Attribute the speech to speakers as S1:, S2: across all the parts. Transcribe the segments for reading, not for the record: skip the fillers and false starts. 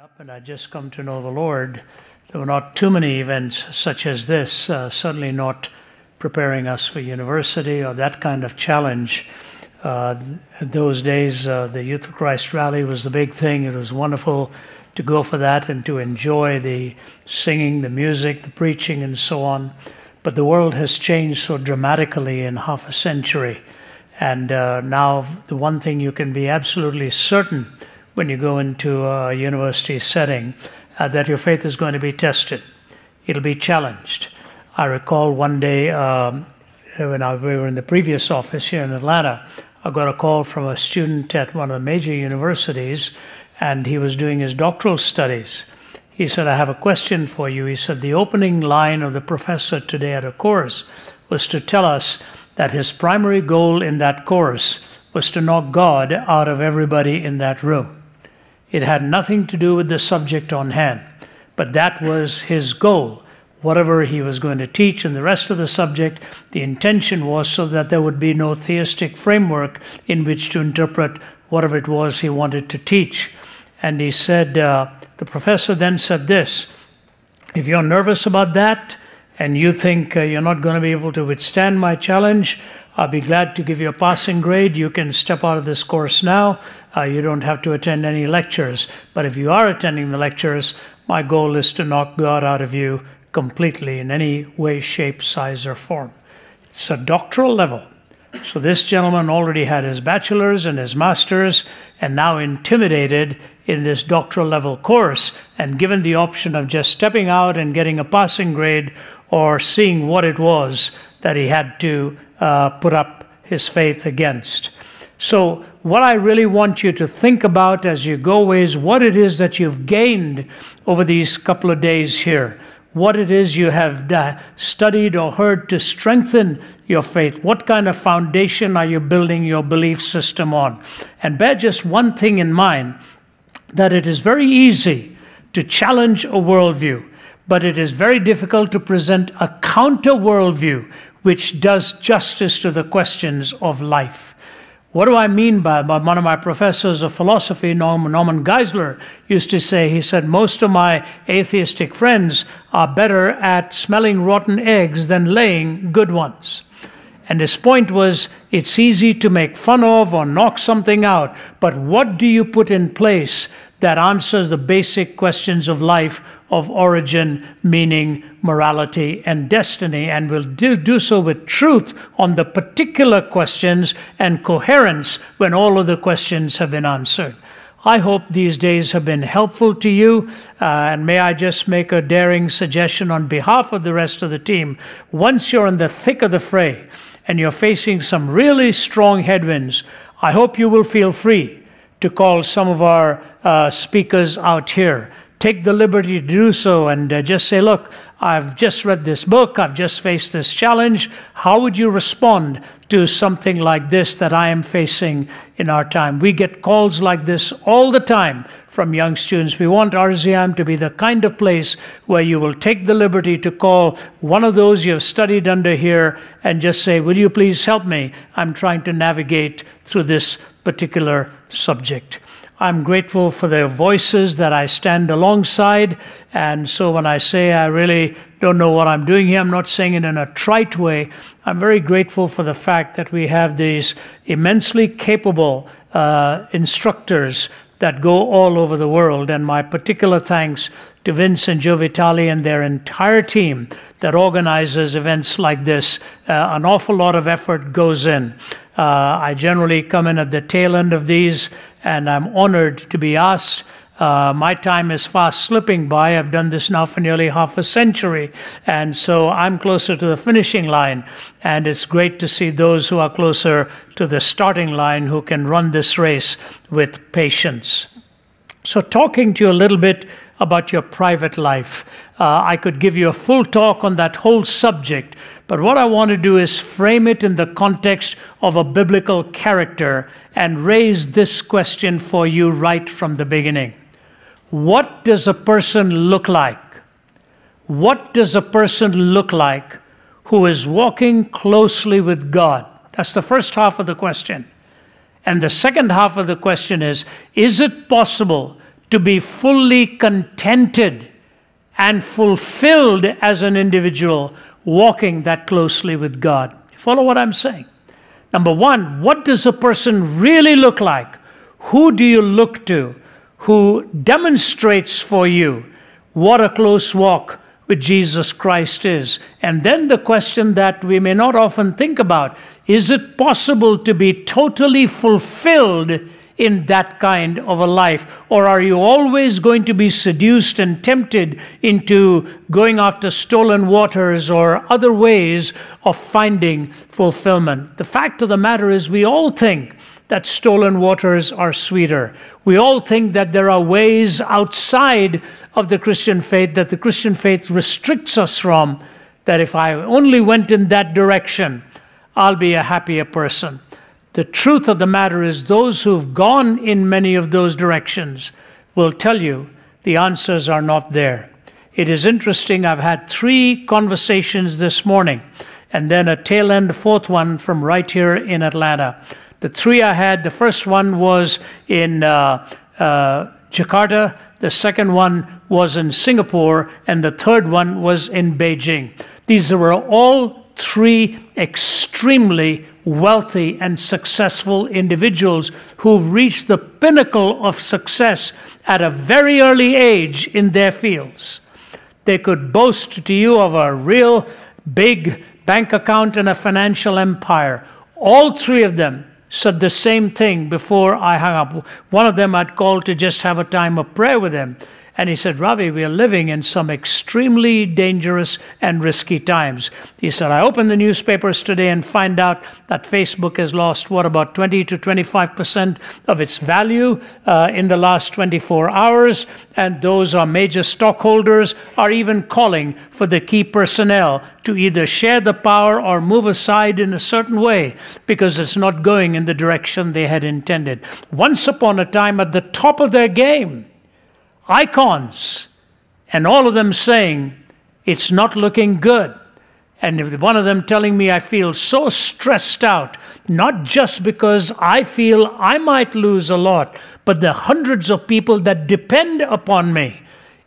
S1: up and I just come to know the Lord, there were not too many events such as this, certainly not preparing us for university or that kind of challenge. Those days, the Youth of Christ rally was the big thing. It was wonderful to go for that and to enjoy the singing, the music, the preaching, and so on. But the world has changed so dramatically in half a century. And now the one thing you can be absolutely certain when you go into a university setting, that your faith is going to be tested. It'll be challenged. I recall one day when we were in the previous office here in Atlanta, I got a call from a student at one of the major universities, and he was doing his doctoral studies. He said, "I have a question for you." He said, "The opening line of the professor today at a course was to tell us that his primary goal in that course was to knock God out of everybody in that room. It had nothing to do with the subject on hand, but that was his goal. Whatever he was going to teach in the rest of the subject, the intention was so that there would be no theistic framework in which to interpret whatever it was he wanted to teach." And he said, the professor then said this, "If you're nervous about that and you think you're not going to be able to withstand my challenge, I'll be glad to give you a passing grade. You can step out of this course now. You don't have to attend any lectures. But if you are attending the lectures, my goal is to knock God out of you completely in any way, shape, size, or form." It's a doctoral level. So this gentleman already had his bachelor's and his master's, and now intimidated in this doctoral level course, and given the option of just stepping out and getting a passing grade, or seeing what it was that he had to put up his faith against. So what I really want you to think about as you go away is what it is that you've gained over these couple of days here. What it is you have studied or heard to strengthen your faith. What kind of foundation are you building your belief system on? And bear just one thing in mind, that it is very easy to challenge a worldview, but it is very difficult to present a counter worldview which does justice to the questions of life. What do I mean by one of my professors of philosophy, Norman Geisler, used to say, he said, "Most of my atheistic friends are better at smelling rotten eggs than laying good ones." And his point was, it's easy to make fun of or knock something out, but what do you put in place that answers the basic questions of life, of origin, meaning, morality, and destiny, and will do so with truth on the particular questions and coherence when all of the questions have been answered. I hope these days have been helpful to you, and may I just make a daring suggestion on behalf of the rest of the team. Once you're in the thick of the fray and you're facing some really strong headwinds, I hope you will feel free to call some of our speakers out here. Take the liberty to do so and just say, "Look, I've just read this book, I've just faced this challenge. How would you respond to something like this that I am facing in our time?" We get calls like this all the time from young students. We want RZIM to be the kind of place where you will take the liberty to call one of those you have studied under here and just say, "Will you please help me? I'm trying to navigate through this particular subject." I'm grateful for their voices that I stand alongside. And so when I say I really don't know what I'm doing here, I'm not saying it in a trite way. I'm very grateful for the fact that we have these immensely capable instructors that go all over the world. And my particular thanks to Vince and Joe Vitale and their entire team that organizes events like this. An awful lot of effort goes in. I generally come in at the tail end of these, and I'm honored to be asked. My time is fast slipping by. I've done this now for nearly half a century, and so I'm closer to the finishing line, and it's great to see those who are closer to the starting line who can run this race with patience. So talking to you a little bit about your private life. I could give you a full talk on that whole subject, but what I want to do is frame it in the context of a biblical character and raise this question for you right from the beginning. What does a person look like? What does a person look like who is walking closely with God? That's the first half of the question. And the second half of the question is it possible to be fully contented and fulfilled as an individual walking that closely with God. Follow what I'm saying? Number one, what does a person really look like? Who do you look to who demonstrates for you what a close walk with Jesus Christ is? And then the question that we may not often think about, is it possible to be totally fulfilled in that kind of a life? Or are you always going to be seduced and tempted into going after stolen waters or other ways of finding fulfillment? The fact of the matter is, we all think that stolen waters are sweeter. We all think that there are ways outside of the Christian faith that the Christian faith restricts us from, that if I only went in that direction, I'll be a happier person. The truth of the matter is, those who've gone in many of those directions will tell you the answers are not there. It is interesting, I've had 3 conversations this morning, and then a tail end fourth one from right here in Atlanta. The 3 I had, the first one was in Jakarta, the second one was in Singapore, and the third one was in Beijing. These were all 3 extremely wealthy and successful individuals who've reached the pinnacle of success at a very early age in their fields. They could boast to you of a real big bank account and a financial empire. All 3 of them said the same thing before I hung up. One of them I'd called to just have a time of prayer with him. And he said, Ravi, we are living in some extremely dangerous and risky times. He said, I opened the newspapers today and find out that Facebook has lost, about 20 to 25% of its value in the last 24 hours. And those are major stockholders are even calling for the key personnel to either share the power or move aside in a certain way because it's not going in the direction they had intended. Once upon a time, at the top of their game, icons, and all of them saying, it's not looking good. And one of them telling me, I feel so stressed out, not just because I feel I might lose a lot, but the hundreds of people that depend upon me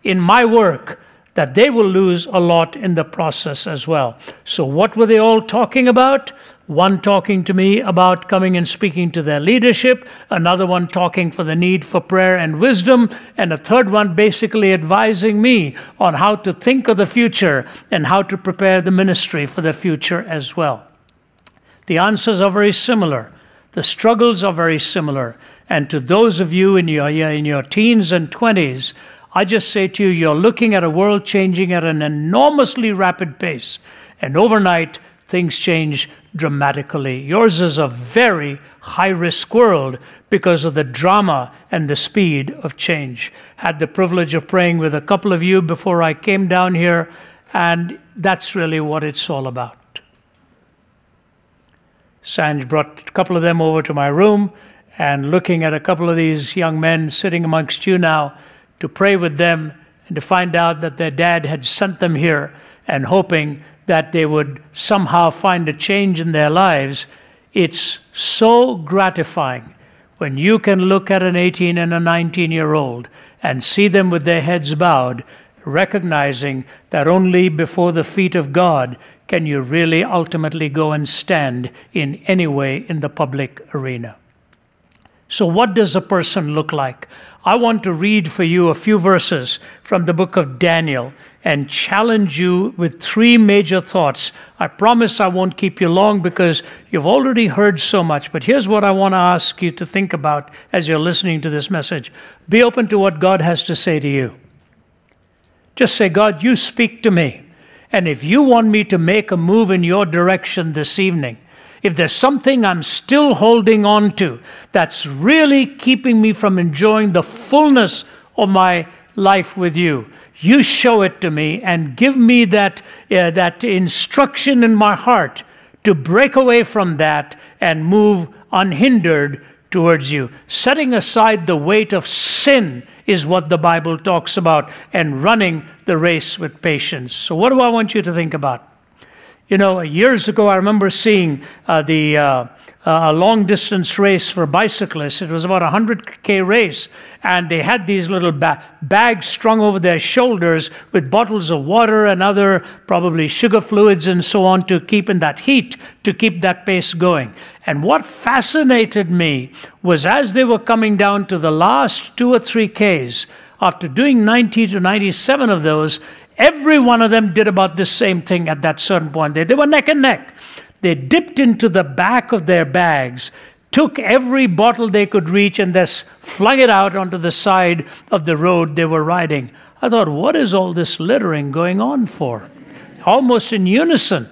S1: in my work, that they will lose a lot in the process as well. So what were they all talking about? One talking to me about coming and speaking to their leadership, another one talking for the need for prayer and wisdom, and a third one basically advising me on how to think of the future and how to prepare the ministry for the future as well. The answers are very similar. The struggles are very similar. And to those of you in your teens and 20s, I just say to you, you're looking at a world changing at an enormously rapid pace. And overnight, things change dramatically. Yours is a very high-risk world because of the drama and the speed of change. Had the privilege of praying with a couple of you before I came down here, and that's really what it's all about. Sanj brought a couple of them over to my room, and looking at a couple of these young men sitting amongst you now, to pray with them and to find out that their dad had sent them here and hoping that they would somehow find a change in their lives. It's so gratifying when you can look at an 18 and a 19-year-old and see them with their heads bowed, recognizing that only before the feet of God can you really ultimately go and stand in any way in the public arena. So what does a person look like? I want to read for you a few verses from the book of Daniel and challenge you with 3 major thoughts. I promise I won't keep you long because you've already heard so much, but here's what I want to ask you to think about as you're listening to this message. Be open to what God has to say to you. Just say, God, you speak to me. And if you want me to make a move in your direction this evening, if there's something I'm still holding on to that's really keeping me from enjoying the fullness of my life with you, you show it to me and give me that instruction in my heart to break away from that and move unhindered towards you. Setting aside the weight of sin is what the Bible talks about, and running the race with patience. So what do I want you to think about? You know, years ago, I remember seeing the a long-distance race for bicyclists. It was about a 100K race, and they had these little bags strung over their shoulders with bottles of water and other probably sugar fluids and so on to keep in that heat, to keep that pace going. And what fascinated me was as they were coming down to the last 2 or 3 Ks, after doing 90 to 97 of those, every one of them did about the same thing at that certain point. They were neck and neck. They dipped into the back of their bags, took every bottle they could reach, and thus flung it out onto the side of the road they were riding. I thought, what is all this littering going on for? Almost in unison.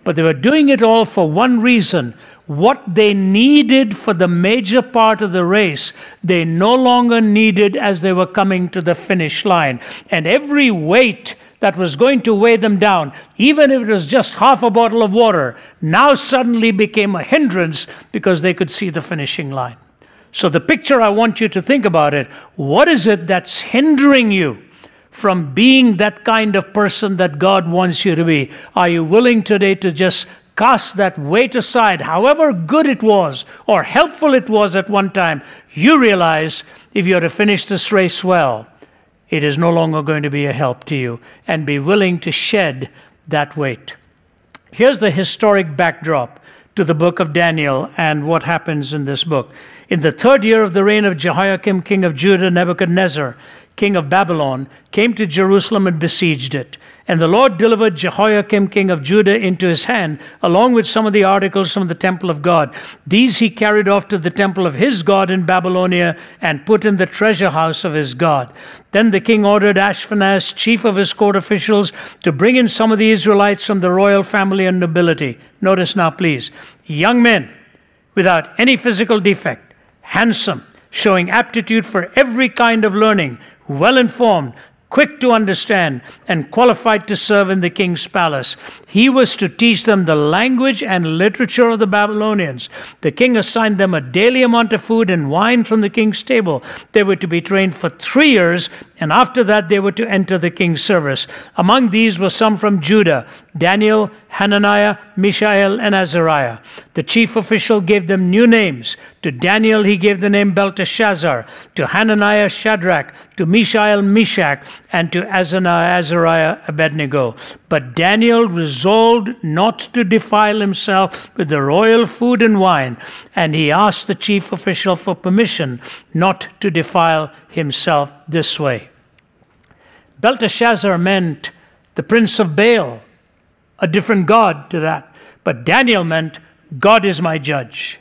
S1: But they were doing it all for one reason. What they needed for the major part of the race, they no longer needed as they were coming to the finish line. And every weight that was going to weigh them down, even if it was just half a bottle of water, now suddenly became a hindrance because they could see the finishing line. So the picture I want you to think about it, what is it that's hindering you from being that kind of person that God wants you to be? Are you willing today to just cast that weight aside? However good it was or helpful it was at one time, you realize if you're to finish this race well, it is no longer going to be a help to you, and be willing to shed that weight. Here's the historic backdrop to the book of Daniel and what happens in this book. In the 3rd year of the reign of Jehoiakim, king of Judah, Nebuchadnezzar, king of Babylon, came to Jerusalem and besieged it. And the Lord delivered Jehoiakim, king of Judah, into his hand, along with some of the articles from the temple of God. These he carried off to the temple of his God in Babylonia and put in the treasure house of his God. Then the king ordered Ashpenaz, chief of his court officials, to bring in some of the Israelites from the royal family and nobility. Notice now, please, young men without any physical defect, handsome, showing aptitude for every kind of learning, well-informed, quick to understand, and qualified to serve in the king's palace. He was to teach them the language and literature of the Babylonians. The king assigned them a daily amount of food and wine from the king's table. They were to be trained for 3 years, and after that they were to enter the king's service. Among these were some from Judah: Daniel, Hananiah, Mishael, and Azariah. The chief official gave them new names. To Daniel he gave the name Belteshazzar, to Hananiah Shadrach, to Mishael Meshach, and to Azariah Abednego. But Daniel resolved not to defile himself with the royal food and wine, and he asked the chief official for permission not to defile himself this way. Belteshazzar meant the prince of Baal, a different god to that. But Daniel meant God is my judge.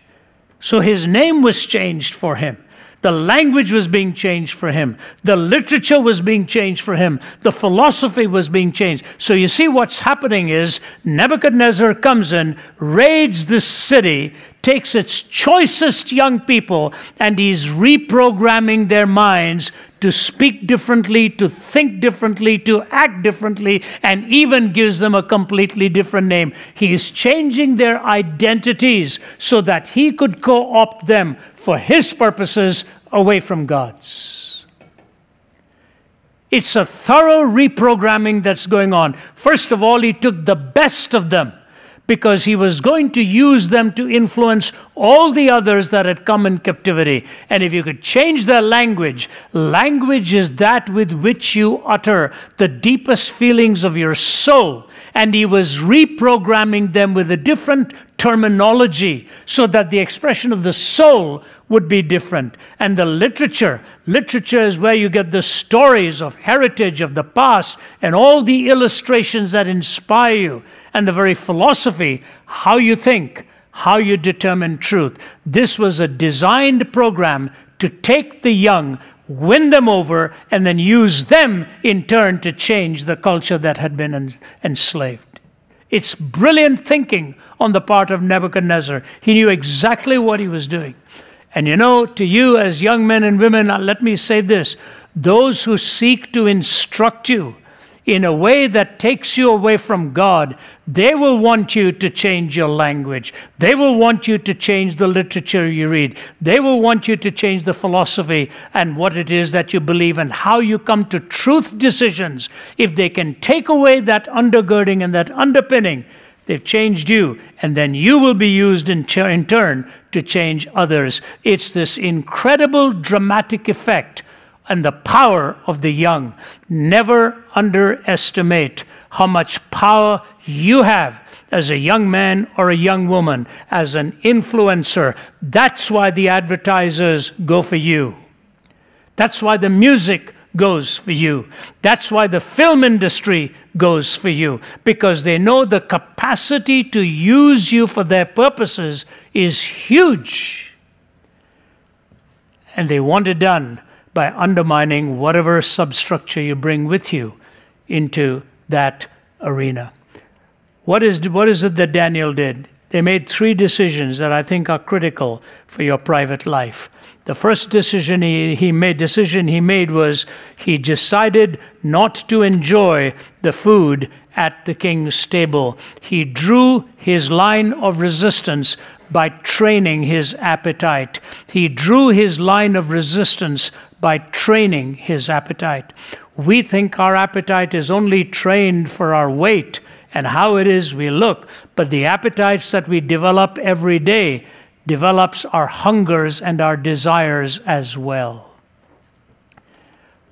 S1: So his name was changed for him. The language was being changed for him. The literature was being changed for him. The philosophy was being changed. So you see what's happening is Nebuchadnezzar comes in, raids this city, takes its choicest young people, and he's reprogramming their minds to speak differently, to think differently, to act differently, and even gives them a completely different name. He is changing their identities so that he could co-opt them for his purposes away from God's. It's a thorough reprogramming that's going on. First of all, he took the best of them, because he was going to use them to influence all the others that had come in captivity. And if you could change their language, language is that with which you utter the deepest feelings of your soul. And he was reprogramming them with a different terminology so that the expression of the soul would be different. And the literature is where you get the stories of heritage of the past and all the illustrations that inspire you. And the very philosophy, how you think, how you determine truth. This was a designed program to take the young, win them over, and then use them in turn to change the culture that had been enslaved. It's brilliant thinking on the part of Nebuchadnezzar. He knew exactly what he was doing. And you know, to you as young men and women, let me say this: those who seek to instruct you in a way that takes you away from God, they will want you to change your language. They will want you to change the literature you read. They will want you to change the philosophy and what it is that you believe and how you come to truth decisions. If they can take away that undergirding and that underpinning, They've changed you, and then you will be used in turn to change others. It's this incredible dramatic effect and the power of the young. Never underestimate how much power you have as a young man or a young woman, as an influencer. That's why the advertisers go for you. That's why the music goes for you. That's why the film industry goes for you, because they know the capacity to use you for their purposes is huge. And they want it done by undermining whatever substructure you bring with you into that arena. What is it that Daniel did? They made 3 decisions that I think are critical for your private life. The first decision he made was he decided not to enjoy the food at the king's table. He drew his line of resistance by training his appetite. He drew his line of resistance by training his appetite. We think our appetite is only trained for our weight and how it is we look, but the appetites that we develop every day develops our hungers and our desires as well.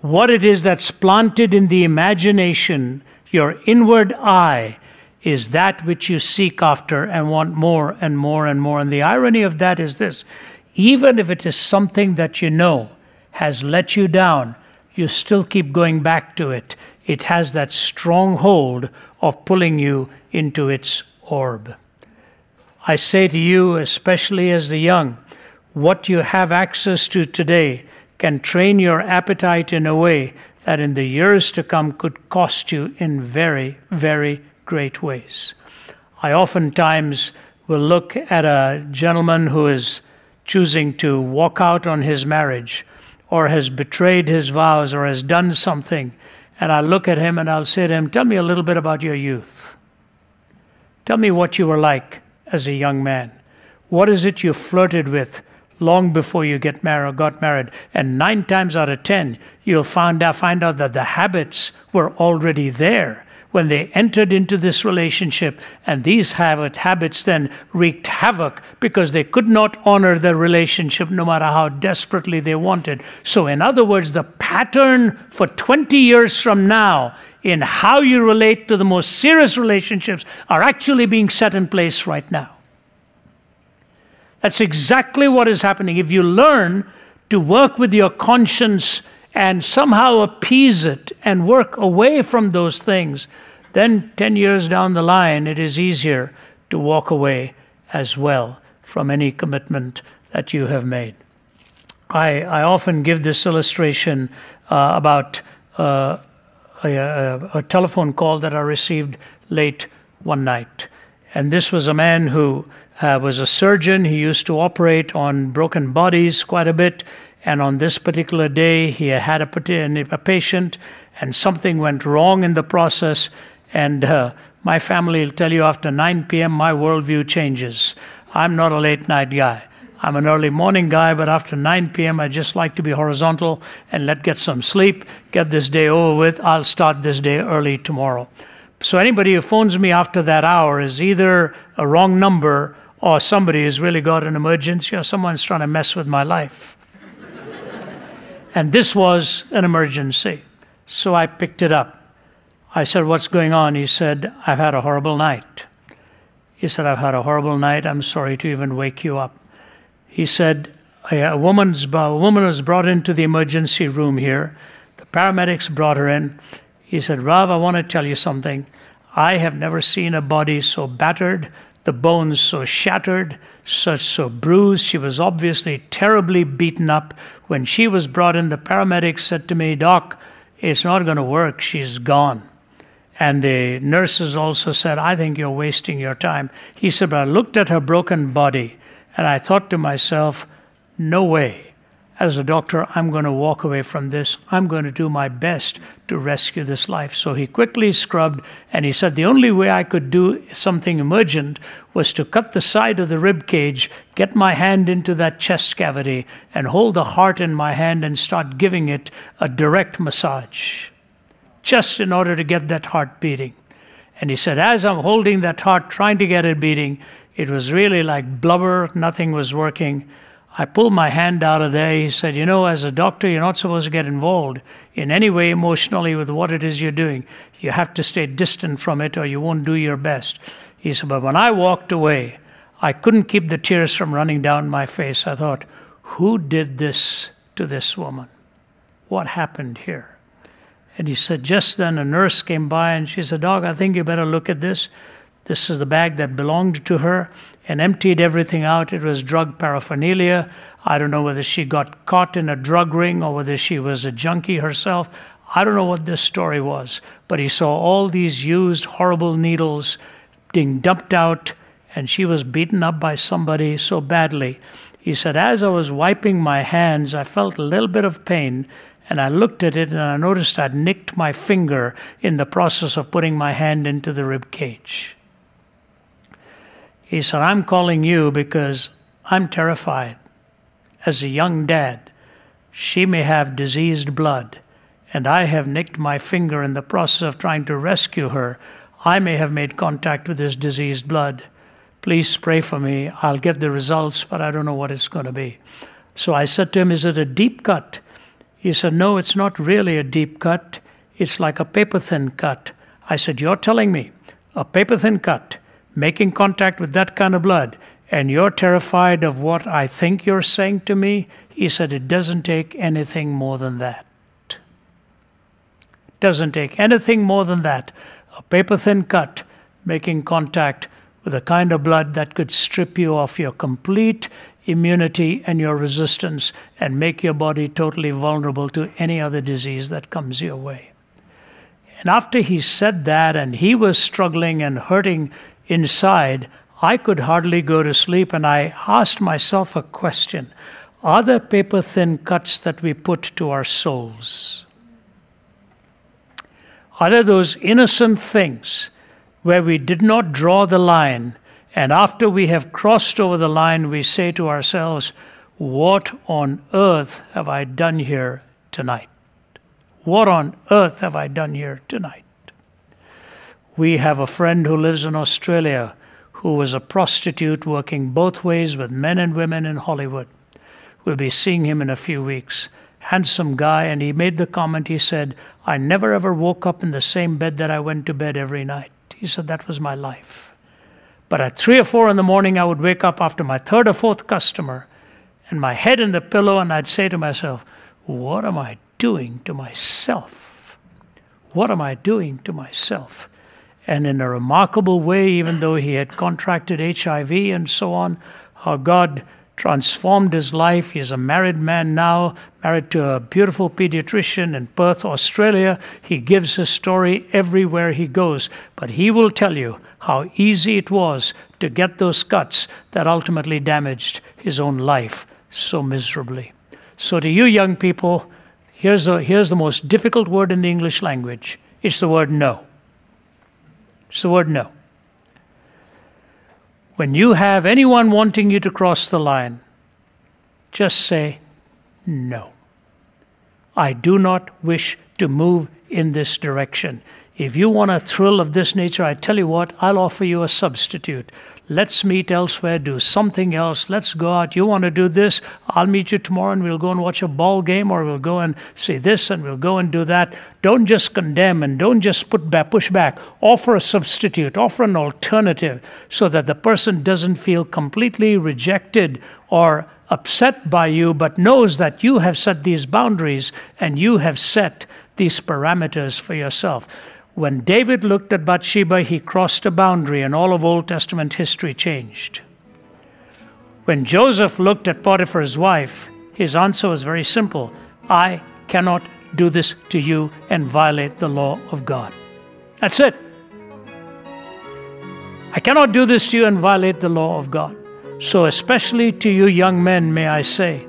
S1: What it is that's planted in the imagination, your inward eye, is that which you seek after and want more and more and more. And the irony of that is this: even if it is something that you know has let you down, you still keep going back to it. It has that strong hold of pulling you into its orb. I say to you, especially as the young, what you have access to today can train your appetite in a way that in the years to come could cost you in very, very great ways. I oftentimes will look at a gentleman who is choosing to walk out on his marriage, or has betrayed his vows, or has done something, and I look at him and I'll say to him, tell me a little bit about your youth. Tell me what you were like as a young man. What is it you flirted with long before you got married? And 9 times out of 10, you'll find out that the habits were already there when they entered into this relationship, and these habits then wreaked havoc because they could not honor the relationship no matter how desperately they wanted. So in other words, the pattern for 20 years from now in how you relate to the most serious relationships are actually being set in place right now. That's exactly what is happening. If you learn to work with your conscience and somehow appease it and work away from those things, then 10 years down the line, it is easier to walk away as well from any commitment that you have made. I often give this illustration about a telephone call that I received late one night. And this was a man who was a surgeon. He used to operate on broken bodies quite a bit. And on this particular day, he had a patient, and something went wrong in the process. And my family will tell you, after 9 p.m., my worldview changes. I'm not a late night guy. I'm an early morning guy, but after 9 p.m., I just like to be horizontal and get some sleep, get this day over with. I'll start this day early tomorrow. So anybody who phones me after that hour is either a wrong number, or somebody has really got an emergency, or someone's trying to mess with my life. And this was an emergency. So I picked it up. I said, what's going on? He said, I've had a horrible night. He said, I've had a horrible night. I'm sorry to even wake you up. He said, a woman was brought into the emergency room here. The paramedics brought her in. He said, Rav, I want to tell you something. I have never seen a body so battered, the bones so shattered, so bruised. She was obviously terribly beaten up. When she was brought in, the paramedics said to me, Doc, it's not going to work. She's gone. And the nurses also said, I think you're wasting your time. He said, but I looked at her broken body, and I thought to myself, no way. As a doctor, I'm going to walk away from this. I'm going to do my best to rescue this life. So he quickly scrubbed, and he said the only way I could do something emergent was to cut the side of the rib cage, get my hand into that chest cavity, and hold the heart in my hand and start giving it a direct massage, just in order to get that heart beating. And he said, as I'm holding that heart, trying to get it beating, it was really like blubber, nothing was working. I pulled my hand out of there. He said, you know, as a doctor, you're not supposed to get involved in any way emotionally with what it is you're doing. You have to stay distant from it or you won't do your best. He said, but when I walked away, I couldn't keep the tears from running down my face. I thought, who did this to this woman? What happened here? And he said, just then a nurse came by and she said, Doc, I think you better look at this. This is the bag that belonged to her, and emptied everything out. It was drug paraphernalia. I don't know whether she got caught in a drug ring or whether she was a junkie herself. I don't know what this story was, but he saw all these used horrible needles being dumped out, and she was beaten up by somebody so badly. He said, as I was wiping my hands, I felt a little bit of pain, and I looked at it and I noticed I'd nicked my finger in the process of putting my hand into the rib cage. He said, I'm calling you because I'm terrified. As a young dad, she may have diseased blood, and I have nicked my finger in the process of trying to rescue her. I may have made contact with this diseased blood. Please pray for me. I'll get the results, but I don't know what it's going to be. So I said to him, is it a deep cut? He said, no, it's not really a deep cut. It's like a paper-thin cut. I said, you're telling me a paper-thin cut, making contact with that kind of blood, and you're terrified of what I think you're saying to me? He said, it doesn't take anything more than that. It doesn't take anything more than that. A paper-thin cut, making contact with a kind of blood that could strip you of your complete immunity and your resistance and make your body totally vulnerable to any other disease that comes your way. And after he said that and he was struggling and hurting inside, I could hardly go to sleep, and I asked myself a question. Are there paper-thin cuts that we put to our souls? Are there those innocent things where we did not draw the line, and after we have crossed over the line, we say to ourselves, what on earth have I done here tonight? What on earth have I done here tonight? We have a friend who lives in Australia who was a prostitute working both ways with men and women in Hollywood. We'll be seeing him in a few weeks. Handsome guy, and he made the comment, he said, I never ever woke up in the same bed that I went to bed every night. He said, that was my life. But at 3 or 4 in the morning, I would wake up after my 3rd or 4th customer and my head in the pillow, and I'd say to myself, what am I doing to myself? What am I doing to myself? And in a remarkable way, even though he had contracted HIV and so on, how God transformed his life. He's a married man now, married to a beautiful pediatrician in Perth, Australia. He gives his story everywhere he goes. But he will tell you how easy it was to get those cuts that ultimately damaged his own life so miserably. So to you young people, here's the most difficult word in the English language. It's the word no. It's the word no. When you have anyone wanting you to cross the line, just say, no. I do not wish to move in this direction. If you want a thrill of this nature, I tell you what, I'll offer you a substitute. Let's meet elsewhere, do something else. Let's go out. You want to do this? I'll meet you tomorrow and we'll go and watch a ball game, or we'll go and see this and we'll go and do that. Don't just condemn and don't just push back. Offer a substitute, offer an alternative so that the person doesn't feel completely rejected or upset by you, but knows that you have set these boundaries and you have set these parameters for yourself. When David looked at Bathsheba, he crossed a boundary, and all of Old Testament history changed. When Joseph looked at Potiphar's wife, his answer was very simple. I cannot do this to you and violate the law of God. That's it. I cannot do this to you and violate the law of God. So especially to you young men, may I say,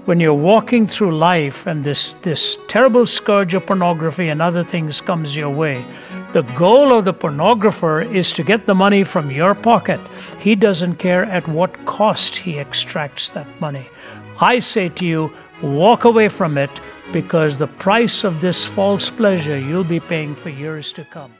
S1: when you're walking through life and this terrible scourge of pornography and other things comes your way, the goal of the pornographer is to get the money from your pocket. He doesn't care at what cost he extracts that money. I say to you, walk away from it, because the price of this false pleasure you'll be paying for years to come.